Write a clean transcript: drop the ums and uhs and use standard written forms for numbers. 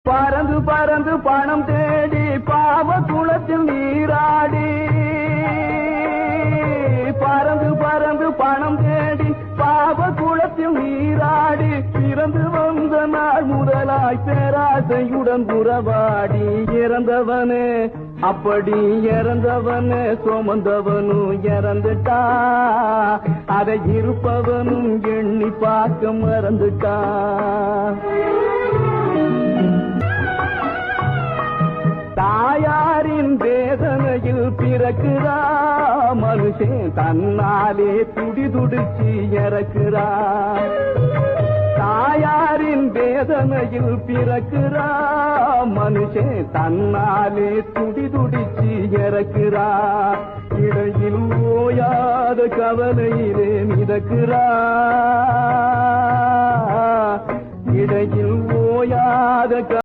பறந்து பறந்து பணம் தேடி பாவ குளத்தில் நீராடி, பறந்து பறந்து பணம் தேடி பாவ குளத்தில் நீராடி, பிறந்து வந்த நாள் முதலாய் பேராசையுடன் உறவாடி, இறந்தவனே அப்படி இறந்தவனே சுமந்தவனும் இறந்துட்டா, அதை இருப்பவனும் எண்ணி பார்க்க மறந்துட்டா. தாயாரின் வேதனையில் பிறக்கிறா மனுஷன், தன்னாலே துடி துடிச்சு இறக்கிறா. தாயாரின் வேதனையில் பிறக்கிறா மனுஷன், தன்னாலே துடி துடிச்சு இறக்கிறா. இடையில் ஓயாத கவலையிலே மிதக்கிறா, இடையில் ஓயாத